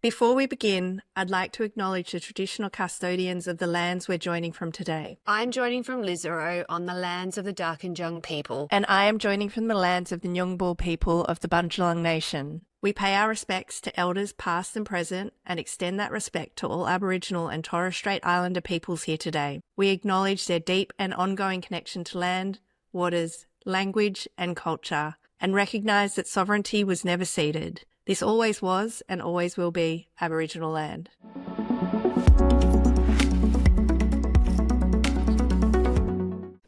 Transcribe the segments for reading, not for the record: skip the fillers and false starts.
Before we begin, I'd like to acknowledge the traditional custodians of the lands we're joining from today. I'm joining from Lisarow on the lands of the Darkinjung people. And I am joining from the lands of the Nyungbul people of the Bundjalung Nation. We pay our respects to elders past and present and extend that respect to all Aboriginal and Torres Strait Islander peoples here today. We acknowledge their deep and ongoing connection to land, waters, language and culture, and recognise that sovereignty was never ceded. This always was and always will be Aboriginal land.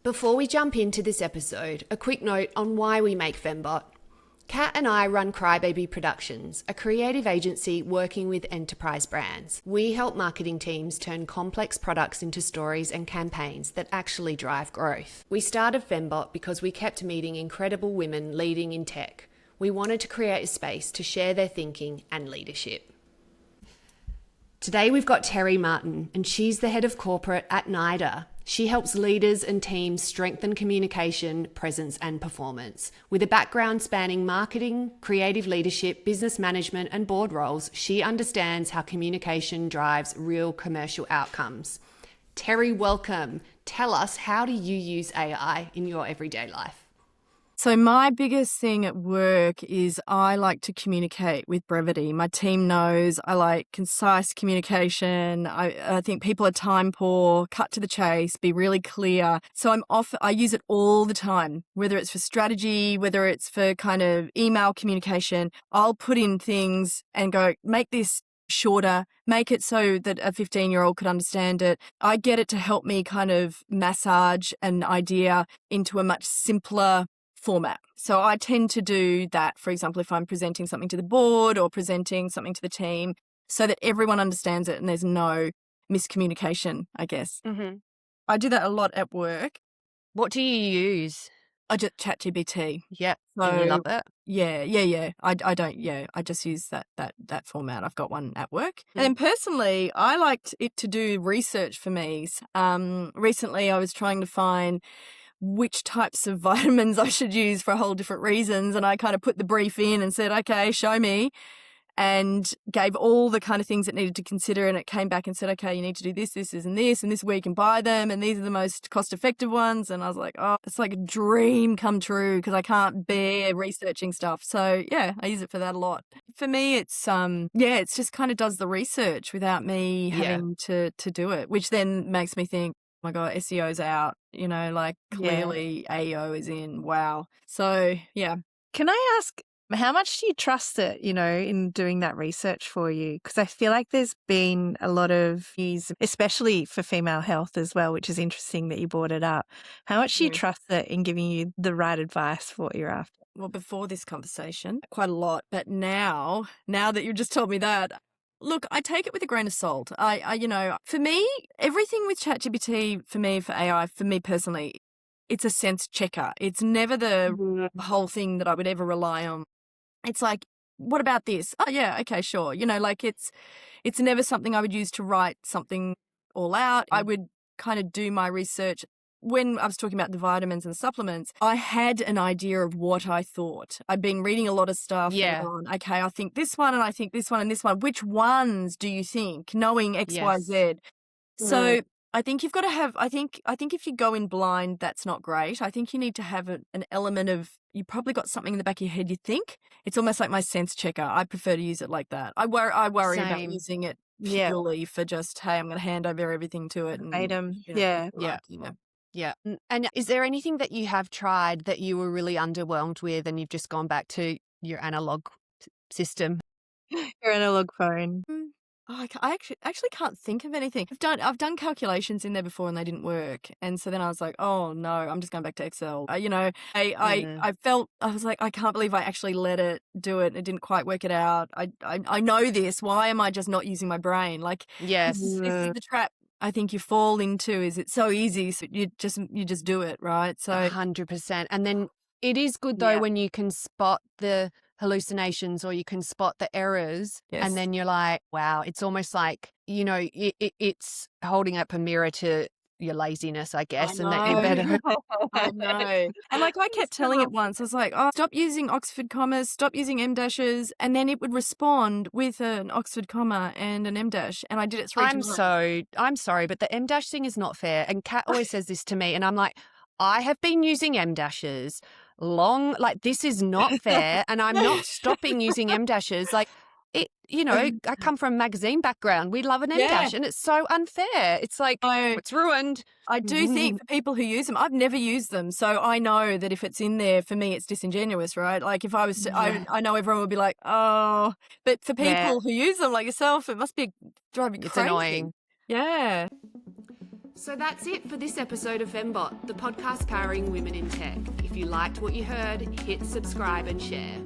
Before we jump into this episode, a quick note on why we make Fembot. Kat and I run Crybaby Productions, a creative agency working with enterprise brands. We help marketing teams turn complex products into stories and campaigns that actually drive growth. We started Fembot because we kept meeting incredible women leading in tech. We wanted to create a space to share their thinking and leadership. Today we've got Terri Martin, and she's the head of corporate at NIDA. She helps leaders and teams strengthen communication, presence and performance. With a background spanning marketing, creative leadership, business management and board roles, she understands how communication drives real commercial outcomes. Terri, welcome. Tell us, how do you use AI in your everyday life? So my biggest thing at work is I like to communicate with brevity. My team knows I like concise communication. I think people are time poor, cut to the chase, be really clear. So I use it all the time, whether it's for strategy, whether it's for kind of email communication. I'll put in things and go, make this shorter, make it so that a 15-year-old could understand it. I get it to help me kind of massage an idea into a much simpler format. So I tend to do that, for example, if I'm presenting something to the board or presenting something to the team, so that everyone understands it and there's no miscommunication, I guess. Mm-hmm. I do that a lot at work. What do you use? I just ChatGPT. Yep. So, and you love it? Yeah. I just use that format. I've got one at work. And then personally, I liked it to do research for me. Recently I was trying to find which types of vitamins I should use for a whole different reasons. And I kind of put the brief in and said, okay, show me, and gave all the kind of things it needed to consider. And it came back and said, okay, you need to do this, and this is where you can buy them. And these are the most cost effective ones. And I was like, oh, it's like a dream come true because I can't bear researching stuff. So yeah, I use it for that a lot. For me, it's it's just kind of does the research without me having to do it, which then makes me think, oh my God, SEO's out, like clearly AEO is in. Wow. So, yeah. Can I ask, how much do you trust it, in doing that research for you? Because I feel like there's been a lot of use, especially for female health as well, which is interesting that you brought it up. How much do you trust it in giving you the right advice for what you're after? Well, before this conversation, quite a lot. But now that you've just told me that, look, I take it with a grain of salt. For me, everything with ChatGPT, for AI, for me personally, it's a sense checker. It's never the whole thing that I would ever rely on. It's like, what about this? Oh, yeah, okay, sure. It's never something I would use to write something all out. I would kind of do my research. When I was talking about the vitamins and supplements, I had an idea of what I thought. I'd been reading a lot of stuff. Yeah. And gone, okay, I think this one and I think this one and this one. Which ones do you think? Knowing X, Y, Z. So I think you've got to have, I think if you go in blind, that's not great. I think you need to have an element of, you probably got something in the back of your head you think. It's almost like my sense checker. I prefer to use it like that. I worry about using it purely for just, hey, I'm going to hand over everything to it. And, Yeah. And is there anything that you have tried that you were really underwhelmed with and you've just gone back to your analog system? Your analog phone. I actually can't think of anything. I've done calculations in there before and they didn't work. And so then I was like, oh no, I'm just going back to Excel. I was like, I can't believe I actually let it do it. It didn't quite work it out. I know this. Why am I just not using my brain? Like, yes, this is the trap I think you fall into. Is it's so easy, so you just do it, right? So 100%. And then it is good though when you can spot the hallucinations or you can spot the errors, and then you're like, wow, it's almost like, it's holding up a mirror to your laziness, I I guess, and know. that you better. I know. And like I kept telling it once, I was like, oh, stop using Oxford commas, stop using M dashes. And then it would respond with an Oxford comma and an M dash. And I did it 3 times. I'm sorry, but the M dash thing is not fair. And Kat always says this to me, and I'm like, I have been using M dashes like this is not fair, and I'm not stopping using M dashes. Like it, I come from a magazine background. We love an M dash, and it's so unfair. It's like it's ruined. I do think for people who use them, I've never used them, so I know that if it's in there, for me, it's disingenuous, right? Like if I was, I know everyone would be like, oh, but for people who use them like yourself, it must be driving you crazy. It's annoying. Yeah. So that's it for this episode of Fembot, the podcast powering women in tech. If you liked what you heard, hit subscribe and share.